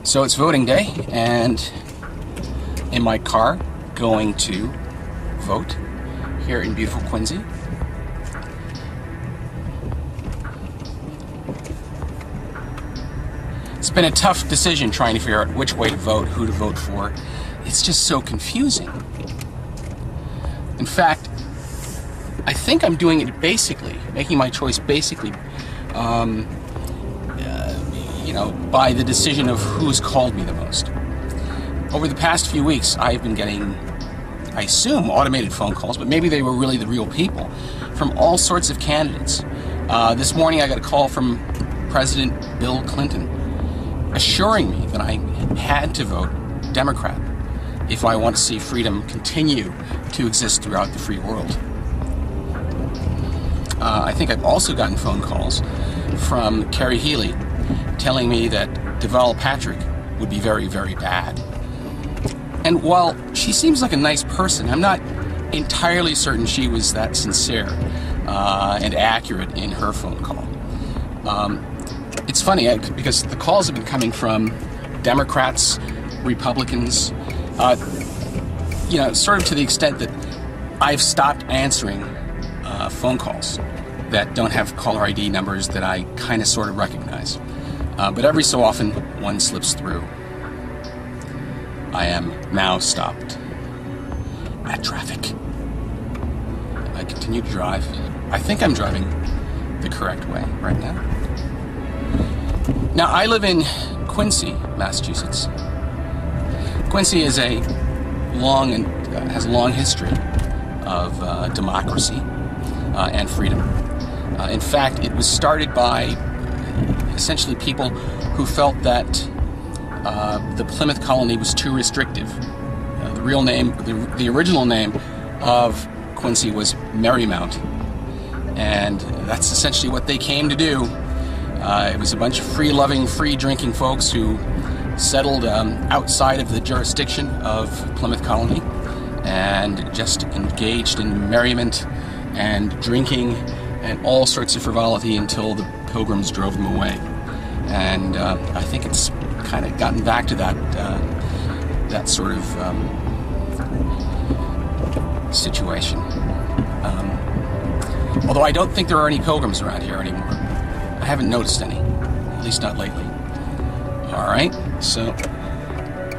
So it's voting day, and in my car, going to vote here in beautiful Quincy. It's been a tough decision trying to figure out which way to vote, who to vote for. It's just so confusing. In fact, I think I'm doing it basically, making my choice basically, by the decision of who's called me the most. Over the past few weeks, I've been getting, I assume, automated phone calls, but maybe they were really the real people, from all sorts of candidates. This morning I got a call from President Bill Clinton assuring me that I had to vote Democrat if I want to see freedom continue to exist throughout the free world. I think I've also gotten phone calls from Carrie Healy telling me that Deval Patrick would be very, very bad. And while she seems like a nice person, I'm not entirely certain she was that sincere and accurate in her phone call. It's funny because the calls have been coming from Democrats, Republicans, sort of to the extent that I've stopped answering phone calls that don't have caller ID numbers that I kind of sort of recognize. But every so often, one slips through. I am now stopped at traffic. I continue to drive. I think I'm driving the correct way right now. Now, I live in Quincy, Massachusetts. Quincy is has a long history of democracy and freedom. In fact, it was started by essentially people who felt that the Plymouth colony was too restrictive. The original name of Quincy was Merrymount, and that's essentially what they came to do. It was a bunch of free-loving, free-drinking folks who settled outside of the jurisdiction of Plymouth colony and just engaged in merriment and drinking and all sorts of frivolity until the Pilgrims drove them away. And I think it's kind of gotten back to that sort of situation. Although I don't think there are any Pilgrims around here anymore. I haven't noticed any, at least not lately. All right, so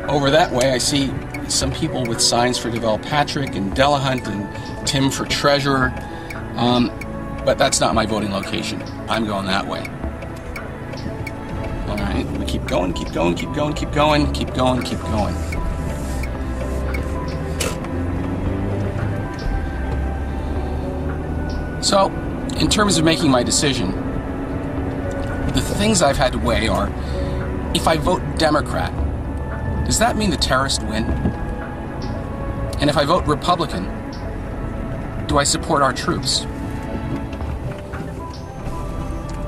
over that way I see some people with signs for Deval Patrick and Delahunt and Tim for treasurer. But that's not my voting location. I'm going that way. All right, we keep going, keep going, keep going, keep going, keep going, keep going. So, in terms of making my decision, the things I've had to weigh are, if I vote Democrat, does that mean the terrorists win? And if I vote Republican, do I support our troops?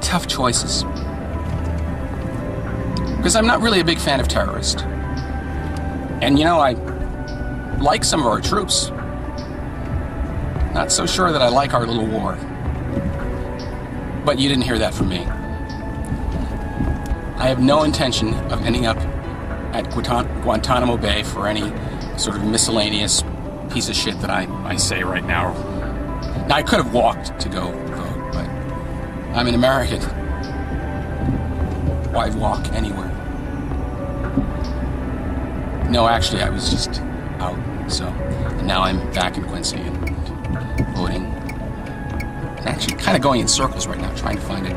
Tough choices. Because I'm not really a big fan of terrorists. And I like some of our troops. Not so sure that I like our little war. But you didn't hear that from me. I have no intention of ending up at Guantanamo Bay for any sort of miscellaneous piece of shit that I say right now. Now, I could have walked to go vote, but I'm an American. Why walk anywhere? No, actually, I was just out, and now I'm back in Quincy and voting. And actually kind of going in circles right now, trying to find a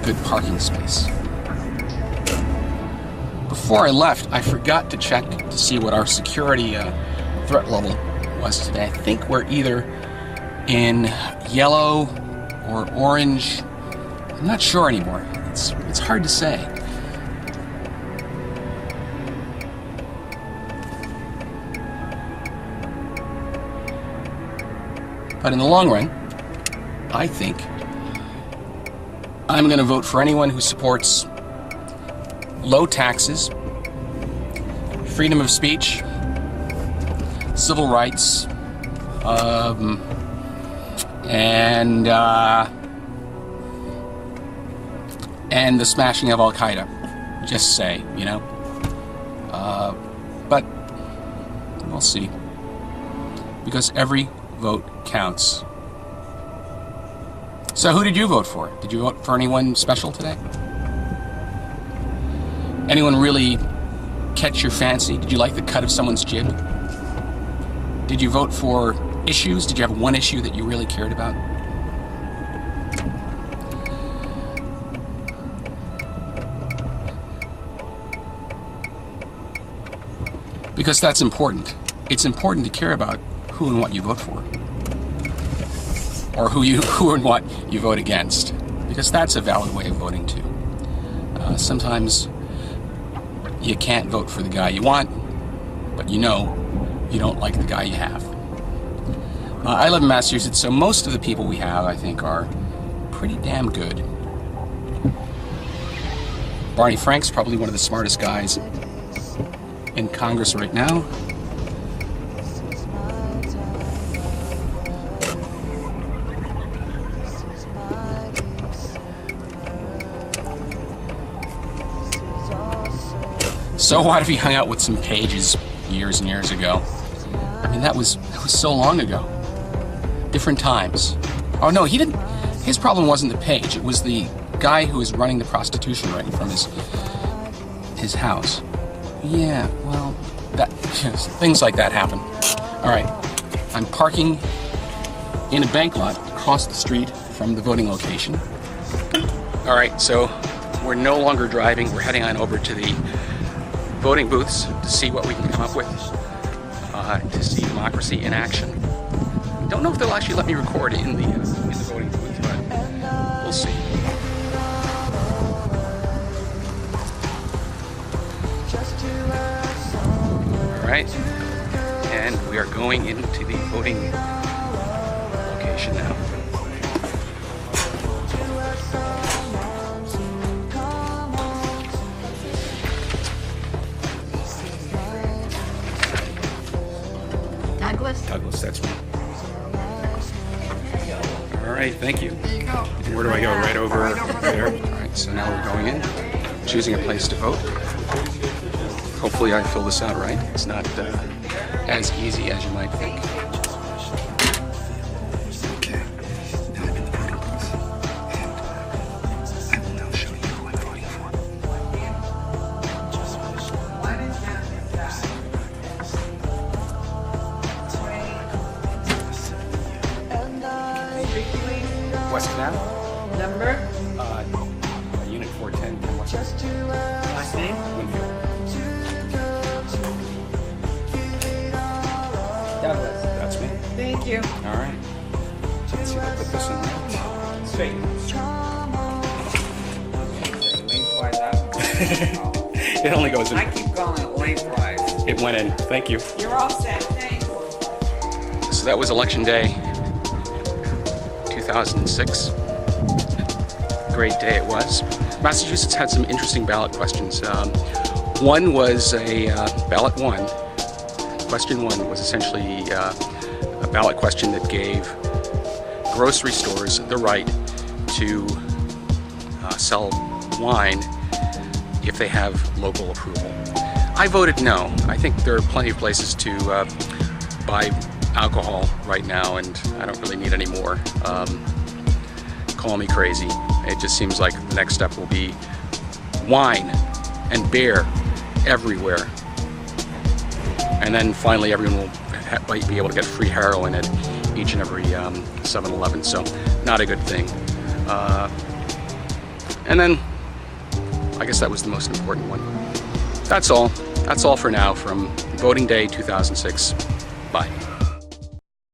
good parking space. Before I left, I forgot to check to see what our security threat level was today. I think we're either in yellow or orange. I'm not sure anymore. It's hard to say. But in the long run, I think I'm going to vote for anyone who supports low taxes, freedom of speech, civil rights, and the smashing of Al-Qaeda. Just say, But we'll see. Because every vote counts. So who did you vote for? Did you vote for anyone special today? Anyone really catch your fancy? Did you like the cut of someone's jib? Did you vote for issues? Did you have one issue that you really cared about? Because that's important. It's important to care about who and what you vote for. Or who and what you vote against. Because that's a valid way of voting too. Sometimes you can't vote for the guy you want, but you know you don't like the guy you have. I live in Massachusetts, so most of the people we have, I think, are pretty damn good. Barney Frank's probably one of the smartest guys in Congress right now. So what if he hung out with some pages years and years ago? I mean, that was so long ago. Different times. Oh no, he didn't. His problem wasn't the page. It was the guy who was running the prostitution ring from his house. Yeah, well, things like that happen. All right, I'm parking in a bank lot across the street from the voting location. All right, so we're no longer driving. We're heading on over to the voting booths to see what we can come up with, to see democracy in action. Don't know if they'll actually let me record in the voting booth, but we'll see. All right, and we are going into the voting location now. Douglas, that's me. All right, thank you. There you go. Where do I go? Right over there? All right, so now we're going in, choosing a place to vote. Hopefully I fill this out right. It's not as easy as you might think. Okay, now I'm in the voting booth, and I will now show you who I'm voting for. West Canal? Number? Unit 410. West Last name? Winfield. Douglas. That's me. Thank you. All right. Let's see if I put this in right. Straight. Lengthwise out. It only goes in. I keep calling it lengthwise. It went in. Thank you. You're all set. Thanks. So that was Election Day 2006. Great day it was. Massachusetts had some interesting ballot questions. One was a ballot one. Question one was essentially a ballot question that gave grocery stores the right to sell wine if they have local approval. I voted no. I think there are plenty of places to buy alcohol right now, and I don't really need any more. Call me crazy. It just seems like the next step will be wine and beer everywhere. And then finally everyone will might be able to get free heroin at each and every 7-Eleven, so not a good thing. And then I guess that was the most important one. That's all. That's all for now from Voting Day 2006. Bye.